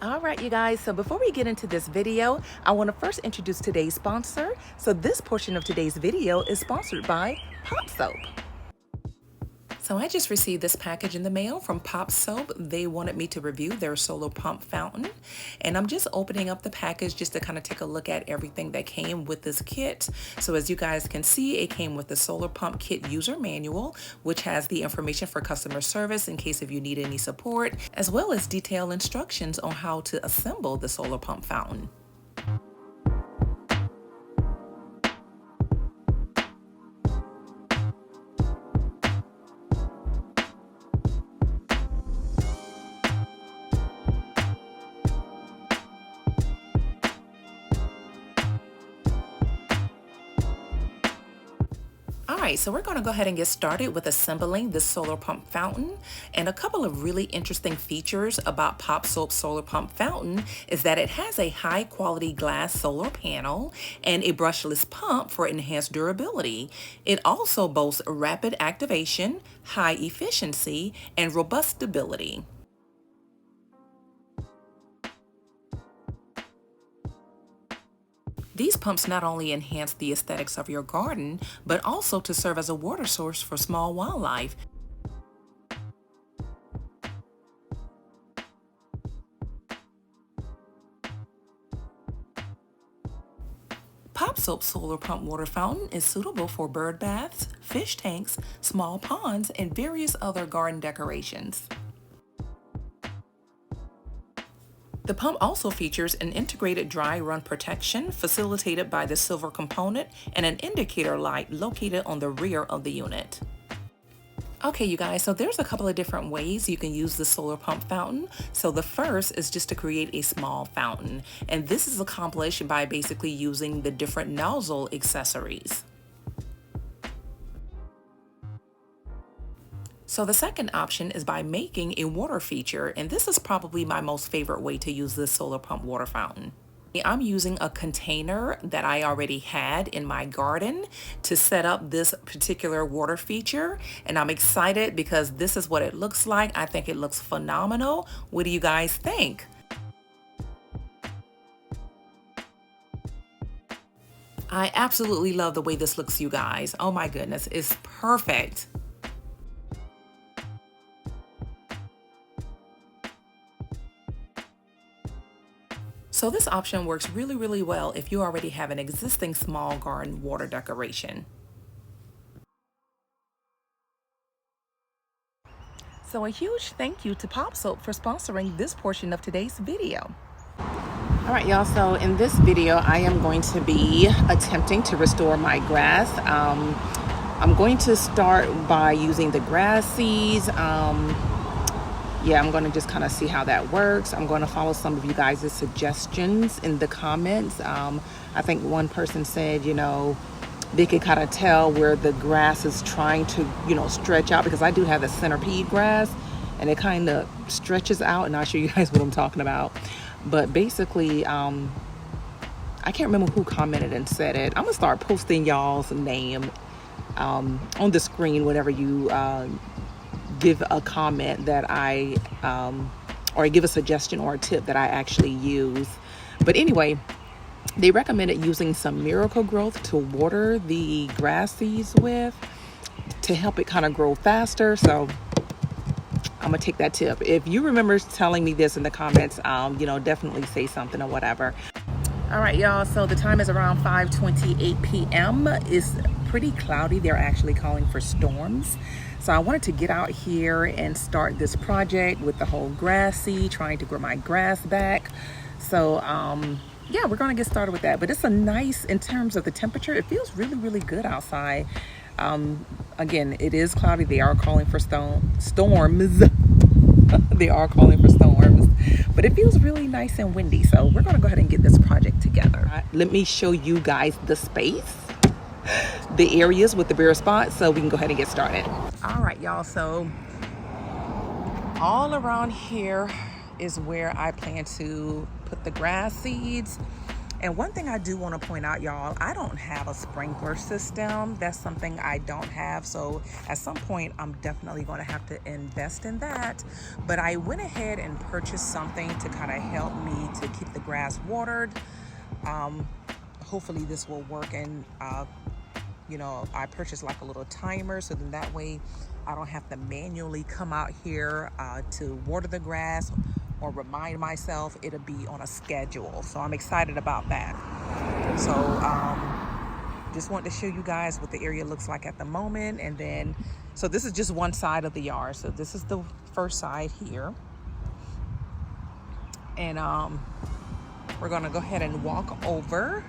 All right, you guys, so before we get into this video, I want to first introduce today's sponsor. So this portion of today's video is sponsored by POPOSOAP. So I just received this package in the mail from POPOSOAP. They wanted me to review their solar pump fountain, and I'm just opening up the package just to kind of take a look at everything that came with this kit. So as you guys can see, it came with the solar pump kit user manual, which has the information for customer service in case if you need any support, as well as detailed instructions on how to assemble the solar pump fountain. Alright, so we're going to go ahead and get started with assembling this solar pump fountain. And a couple of really interesting features about POPOSOAP solar pump fountain is that it has a high quality glass solar panel and a brushless pump for enhanced durability. It also boasts rapid activation, high efficiency, and robust stability. These pumps not only enhance the aesthetics of your garden, but also to serve as a water source for small wildlife. POPOSOAP solar pump water fountain is suitable for bird baths, fish tanks, small ponds, and various other garden decorations. The pump also features an integrated dry run protection facilitated by the silver component and an indicator light located on the rear of the unit. Okay, you guys, so there's a couple of different ways you can use the solar pump fountain. So the first is just to create a small fountain, and this is accomplished by basically using the different nozzle accessories. So the second option is by making a water feature, and this is probably my most favorite way to use this solar pump water fountain. I'm using a container that I already had in my garden to set up this particular water feature, and I'm excited because this is what it looks like. I think it looks phenomenal. What do you guys think? I absolutely love the way this looks, you guys. Oh my goodness, it's perfect. So this option works really well if you already have an existing small garden water decoration. So a huge thank you to POPOSOAP for sponsoring this portion of today's video. All right, y'all, so in this video, I am going to be attempting to restore my grass. I'm going to start by using the grass seeds. Yeah, I'm going to just kind of see how that works. I'm going to follow some of you guys' suggestions in the comments. I think one person said, you know, they could kind of tell where the grass is trying to, you know, stretch out, because I do have the centipede grass and it kind of stretches out, and I'll show you guys what I'm talking about. But basically, I can't remember who commented and said it. I'm going to start posting y'all's name on the screen whenever you give a comment that I or give a suggestion or a tip that I actually use. But anyway, they recommended using some Miracle Growth to water the grass seeds with to help it kind of grow faster. So I'm gonna take that tip. If you remember telling me this in the comments, you know, definitely say something or whatever. All right, y'all, so the time is around 5:28 p.m. It's pretty cloudy. They're actually calling for storms. So I wanted to get out here and start this project with the whole grass seed, trying to grow my grass back. So yeah, we're gonna get started with that. But it's a nice, in terms of the temperature, it feels really good outside. Again, it is cloudy. They are calling for storms. They are calling for storms, but it feels really nice and windy. So we're gonna go ahead and get this project together. Let me show you guys the space, the areas with the bare spots, so we can go ahead and get started. All right, y'all, so all around here is where I plan to put the grass seeds. And one thing I do want to point out, y'all, I don't have a sprinkler system. That's something I don't have. So at some point, I'm definitely going to have to invest in that. But I went ahead and purchased something to kind of help me to keep the grass watered. Hopefully this will work. And, you know, I purchased like a little timer, so then that way I don't have to manually come out here to water the grass or remind myself. It'll be on a schedule. So I'm excited about that. So just wanted to show you guys what the area looks like at the moment. And then, so this is just one side of the yard. So this is the first side here. And we're gonna go ahead and walk over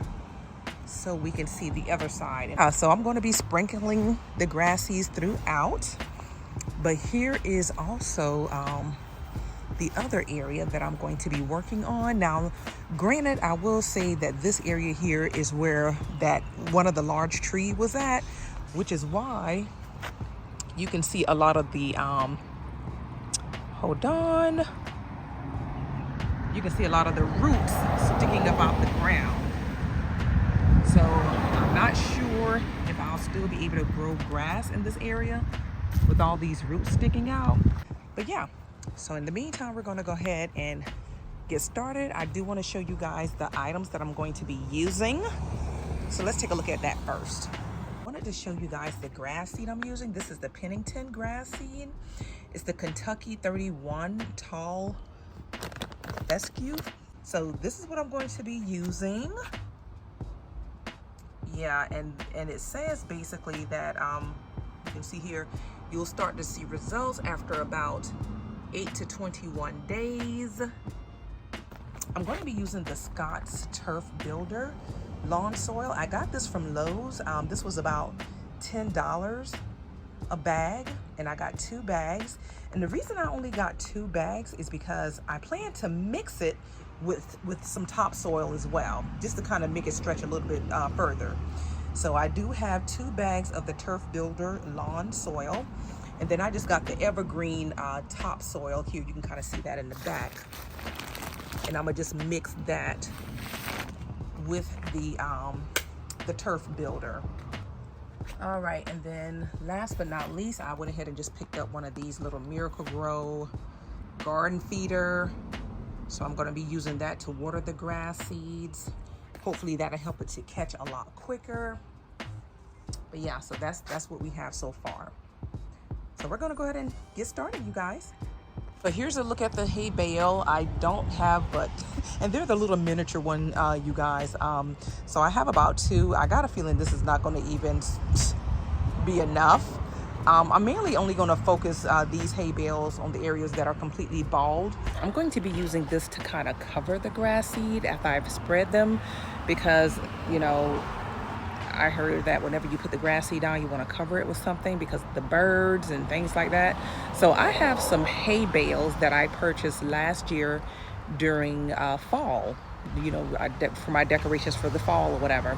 so we can see the other side. So I'm going to be sprinkling the grass seeds throughout. But here is also the other area that I'm going to be working on. Now, granted, I will say that this area here is where that one of the large tree was at, which is why you can see a lot of the, hold on. You can see a lot of the roots sticking up out the ground. So I'm not sure if I'll still be able to grow grass in this area with all these roots sticking out. But yeah, so in the meantime, we're going to go ahead and get started. I do want to show you guys the items that I'm going to be using. So let's take a look at that first. I wanted to show you guys the grass seed I'm using. This is the Pennington grass seed. It's the Kentucky 31 tall fescue. So this is what I'm going to be using. Yeah, and it says basically that you can see here, you'll start to see results after about 8 to 21 days. I'm going to be using the Scott's Turf Builder lawn soil. I got this from Lowe's. This was about $10 a bag, and I got 2 bags. And the reason I only got 2 bags is because I plan to mix it with some topsoil as well, just to kind of make it stretch a little bit further. So I do have 2 bags of the Turf Builder lawn soil, and then I just got the evergreen topsoil here. You can kind of see that in the back, and I'm gonna just mix that with the Turf Builder. All right, and then last but not least, I went ahead and just picked up one of these little Miracle-Gro garden feeder. So I'm going to be using that to water the grass seeds. Hopefully that'll help it to catch a lot quicker. But yeah, so that's what we have so far. So we're going to go ahead and get started, you guys. So here's a look at the hay bale. I don't have, but, and they're the little miniature one, you guys. So I have about 2. I got a feeling this is not going to even be enough. I'm mainly only going to focus these hay bales on the areas that are completely bald. I'm going to be using this to kind of cover the grass seed after I've spread them, because, you know, I heard that whenever you put the grass seed down, you want to cover it with something because of the birds and things like that. So I have some hay bales that I purchased last year during fall, you know, for my decorations for the fall or whatever.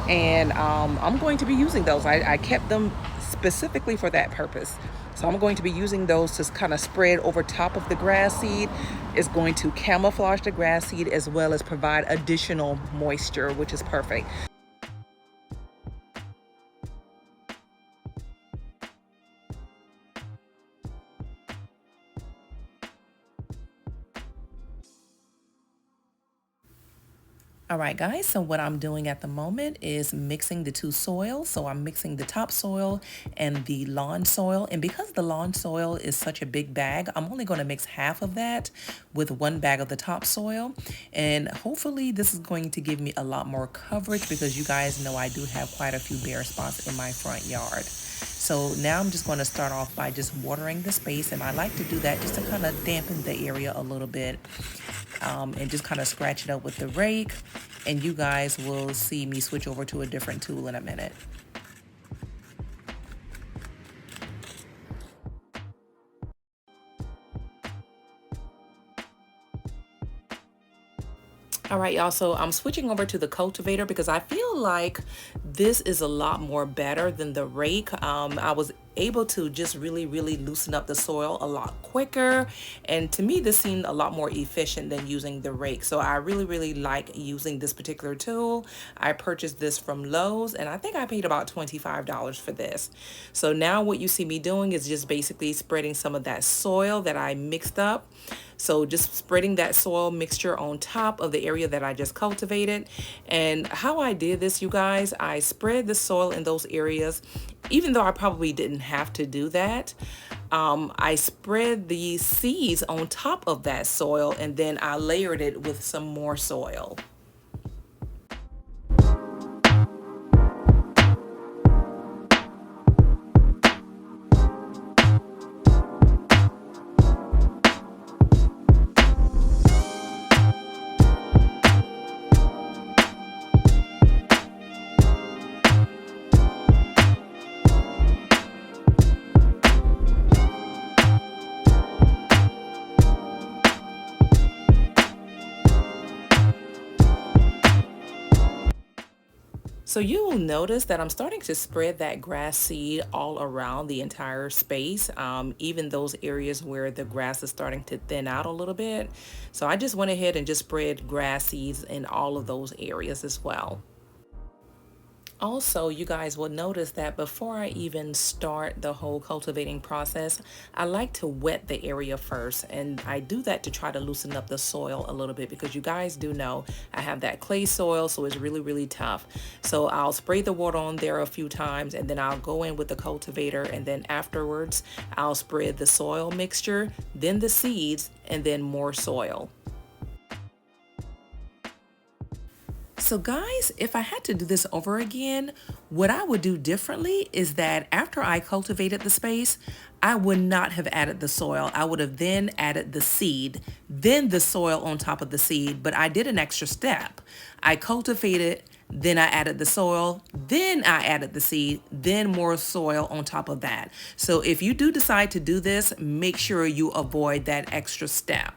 And I'm going to be using those. I kept them specifically for that purpose. So I'm going to be using those to kind of spread over top of the grass seed. It's going to camouflage the grass seed as well as provide additional moisture, which is perfect. All right, guys, so what I'm doing at the moment is mixing the 2 soils. So I'm mixing the topsoil and the lawn soil. And because the lawn soil is such a big bag, I'm only going to mix half of that with 1 bag of the topsoil. And hopefully this is going to give me a lot more coverage, because you guys know I do have quite a few bare spots in my front yard. So now I'm just going to start off by just watering the space, and I like to do that just to kind of dampen the area a little bit, and just kind of scratch it up with the rake. And you guys will see me switch over to a different tool in a minute. All right, y'all, so I'm switching over to the cultivator because I feel like this is a lot more better than the rake. I was able to just really loosen up the soil a lot quicker. And to me, this seemed a lot more efficient than using the rake. So I really like using this particular tool. I purchased this from Lowe's, and I think I paid about $25 for this. So now what you see me doing is just basically spreading some of that soil that I mixed up. So just spreading that soil mixture on top of the area that I just cultivated. And how I did this, you guys, I spread the soil in those areas, even though I probably didn't have to do that. I spread the seeds on top of that soil, and then I layered it with some more soil. So you will notice that I'm starting to spread that grass seed all around the entire space, even those areas where the grass is starting to thin out a little bit. So I just went ahead and just spread grass seeds in all of those areas as well. Also, you guys will notice that before I even start the whole cultivating process, I like to wet the area first. And I do that to try to loosen up the soil a little bit, because you guys do know I have that clay soil, so it's really tough. So I'll spray the water on there a few times, and then I'll go in with the cultivator, and then afterwards I'll spread the soil mixture, then the seeds, and then more soil. So guys, if I had to do this over again, what I would do differently is that after I cultivated the space, I would not have added the soil. I would have then added the seed, then the soil on top of the seed, but I did an extra step. I cultivated, then I added the soil, then I added the seed, then more soil on top of that. So if you do decide to do this, make sure you avoid that extra step.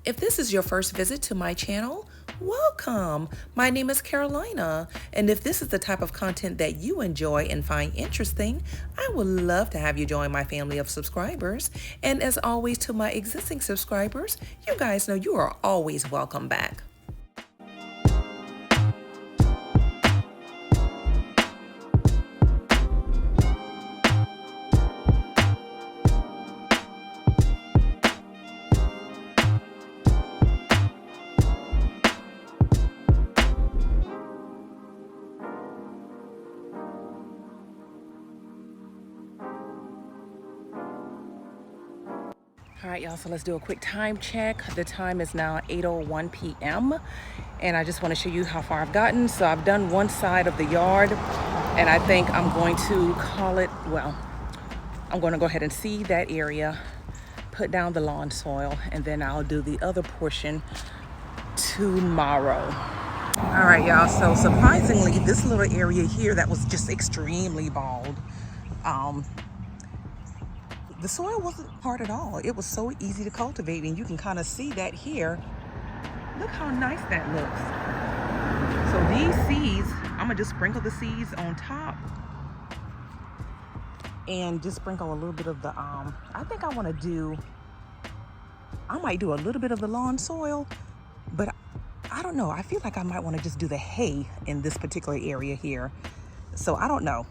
If this is your first visit to my channel, welcome. My name is Carolina, and if this is the type of content that you enjoy and find interesting, I would love to have you join my family of subscribers. And as always, to my existing subscribers, you guys know you are always welcome back. All right, y'all, so let's do a quick time check. The time is now 8:01 p.m. and I just want to show you how far I've gotten. So I've done one side of the yard, and I think I'm going to call it, well, I'm going to go ahead and seed that area, put down the lawn soil, and then I'll do the other portion tomorrow. All right, y'all, so surprisingly, this little area here that was just extremely bald, the soil wasn't hard at all. It was so easy to cultivate, and you can kind of see that here. Look how nice that looks. So these seeds, I'm gonna just sprinkle the seeds on top and just sprinkle a little bit of the, I think I might do a little bit of the lawn soil, but I don't know. I feel like I might want to just do the hay in this particular area here. So I don't know.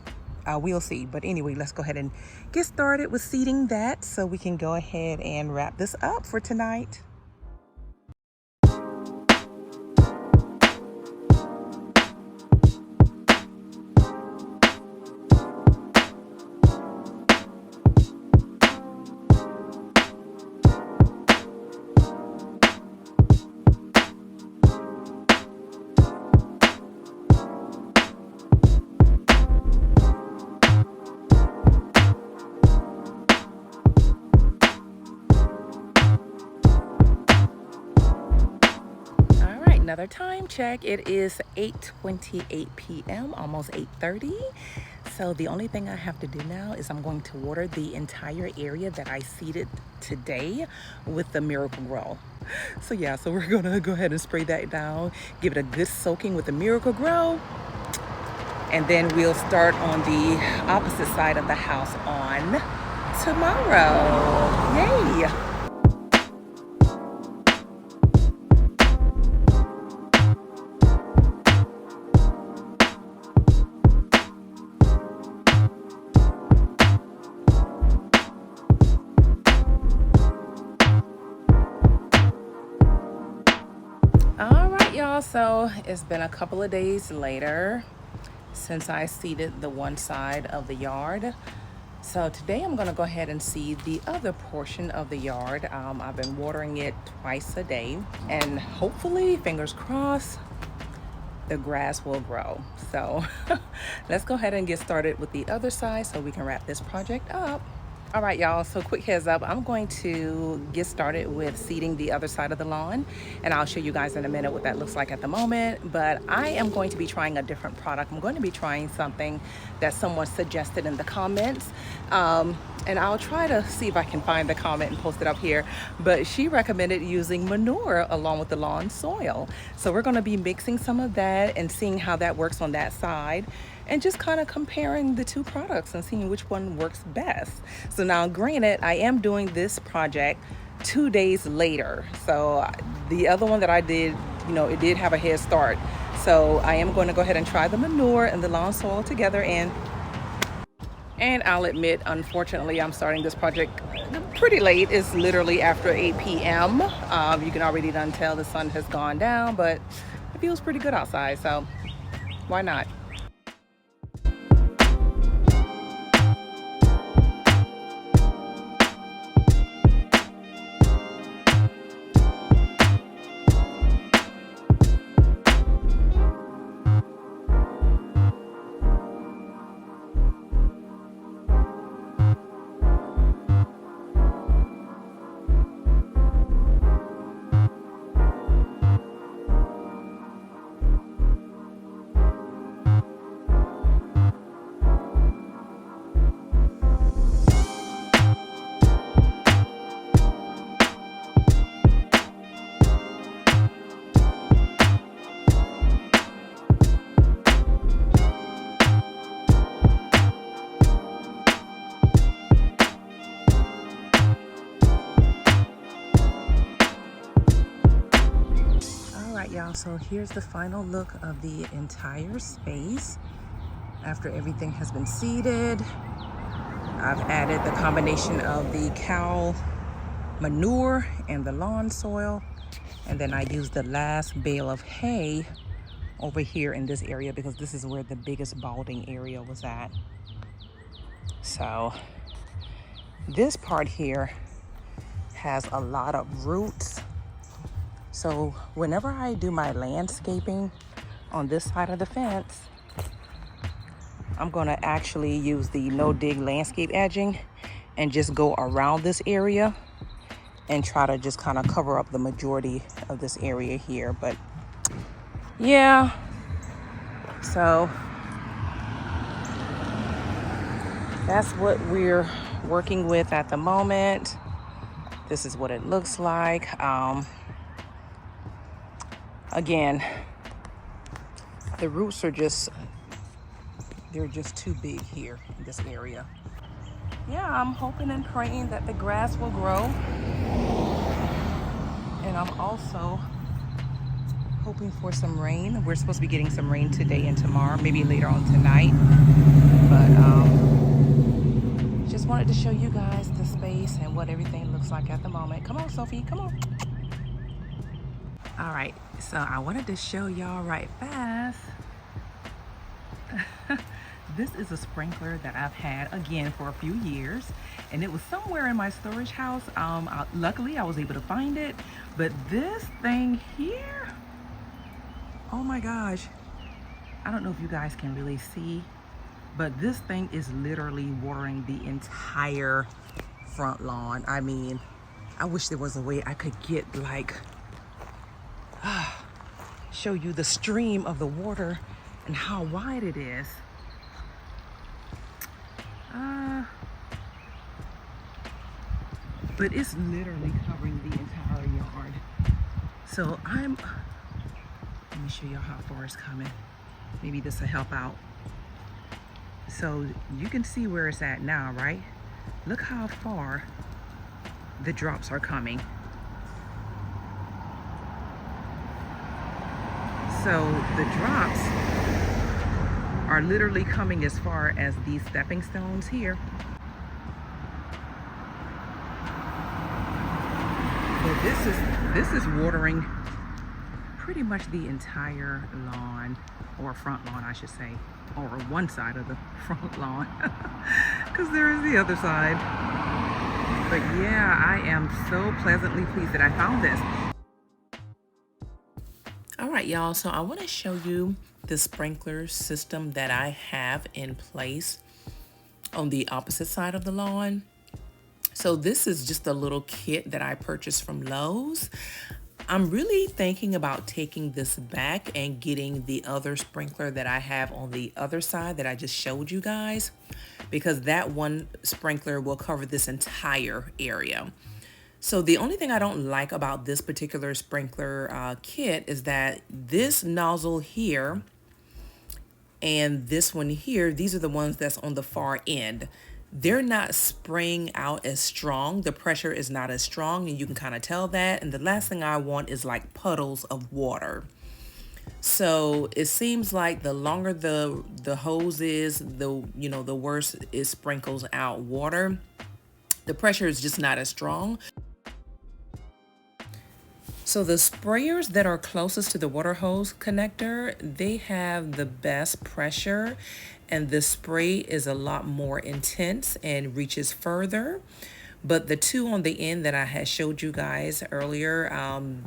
We'll see. But anyway, let's go ahead and get started with seeding that so we can go ahead and wrap this up for tonight. Another time check. It is 8:28 p.m., almost 8:30. So the only thing I have to do now is I'm going to water the entire area that I seeded today with the Miracle-Gro. So yeah, so we're gonna go ahead and spray that down, give it a good soaking with the Miracle Grow, and then we'll start on the opposite side of the house on tomorrow. Yay! All right, y'all, so it's been a couple of days later since I seeded the one side of the yard. So today I'm gonna go ahead and seed the other portion of the yard. I've been watering it twice a day, and hopefully, fingers crossed, the grass will grow. So let's go ahead and get started with the other side so we can wrap this project up. All right, y'all, so quick heads up, I'm going to get started with seeding the other side of the lawn, and I'll show you guys in a minute what that looks like at the moment. But I am going to be trying a different product. I'm going to be trying something that someone suggested in the comments, and I'll try to see if I can find the comment and post it up here. But she recommended using manure along with the lawn soil. So we're going to be mixing some of that and seeing how that works on that side, and just kind of comparing the two products and seeing which one works best. So now, granted, I am doing this project 2 days later. So the other one that I did, you know, it did have a head start. So I am going to go ahead and try the manure and the lawn soil together. And I'll admit, unfortunately, I'm starting this project pretty late. It's literally after 8 p.m. You can already tell the sun has gone down, but it feels pretty good outside. So why not? Y'all, so here's the final look of the entire space after everything has been seeded. I've added the combination of the cow manure and the lawn soil, and then I used the last bale of hay over here in this area because this is where the biggest balding area was at. So this part here has a lot of roots. So whenever I do my landscaping on this side of the fence, I'm gonna actually use the no-dig landscape edging and just go around this area and try to just kind of cover up the majority of this area here. But yeah, so that's what we're working with at the moment. This is what it looks like. Again, the roots are they're just too big here in this area. Yeah, I'm hoping and praying that the grass will grow. And I'm also hoping for some rain. We're supposed to be getting some rain today and tomorrow, maybe later on tonight. But just wanted to show you guys the space and what everything looks like at the moment. Come on, Sophie, come on. All right, so I wanted to show y'all right fast. This is a sprinkler that I've had, again, for a few years, and it was somewhere in my storage house. Luckily, I was able to find it, but this thing here, oh my gosh, I don't know if you guys can really see, but this thing is literally watering the entire front lawn. I mean, I wish there was a way I could get like, show you the stream of the water and how wide it is. But it's literally covering the entire yard. hard. So let me show y'all how far it's coming. Maybe this will help out. So you can see where it's at now, right? Look how far the drops are coming. So the drops are literally coming as far as these stepping stones here. So this is watering pretty much the entire lawn, or front lawn I should say, or one side of the front lawn, because there is the other side. But yeah, I am so pleasantly pleased that I found this. All right, y'all, so I want to show you the sprinkler system that I have in place on the opposite side of the lawn. So this is just a little kit that I purchased from Lowe's. I'm really thinking about taking this back and getting the other sprinkler that I have on the other side that I just showed you guys, because that one sprinkler will cover this entire area. So the only thing I don't like about this particular sprinkler kit is that this nozzle here and this one here, these are the ones that's on the far end. They're not spraying out as strong. The pressure is not as strong, and you can kind of tell that. And the last thing I want is like puddles of water. So it seems like the longer the hose is, the worse it sprinkles out water. The pressure is just not as strong. So the sprayers that are closest to the water hose connector, they have the best pressure, and the spray is a lot more intense and reaches further. But the two on the end that I had showed you guys earlier,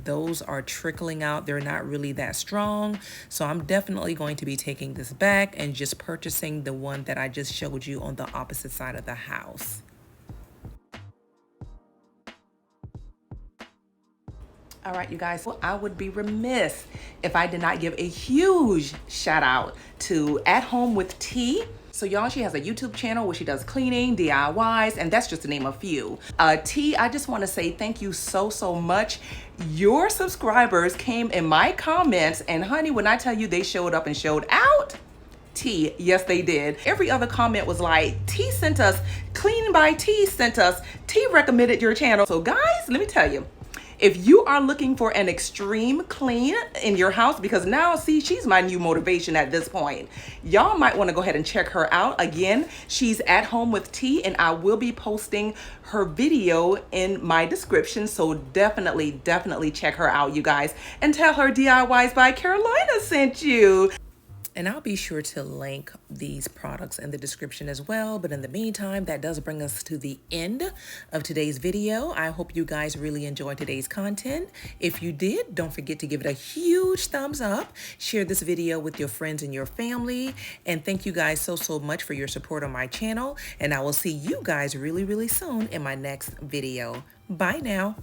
those are trickling out. They're not really that strong. So I'm definitely going to be taking this back and just purchasing the one that I just showed you on the opposite side of the house. All right, you guys, well, I would be remiss if I did not give a huge shout out to At Home with T. So y'all, she has a YouTube channel where she does cleaning, DIYs, and that's just to name a few. T, I just want to say thank you so much. Your subscribers came in my comments, and honey, when I tell you they showed up and showed out, T, yes they did. Every other comment was like, T sent us, Clean by T sent us, T recommended your channel. So guys, let me tell you, if you are looking for an extreme clean in your house, because now, see, she's my new motivation at this point. Y'all might want to go ahead and check her out. Again, she's At Home with T, and I will be posting her video in my description. So definitely check her out, you guys, and tell her DIYs by Carolina sent you. And I'll be sure to link these products in the description as well. But in the meantime, that does bring us to the end of today's video. I hope you guys really enjoyed today's content. If you did, don't forget to give it a huge thumbs up. Share this video with your friends and your family. And thank you guys so much for your support on my channel. And I will see you guys really soon in my next video. Bye now.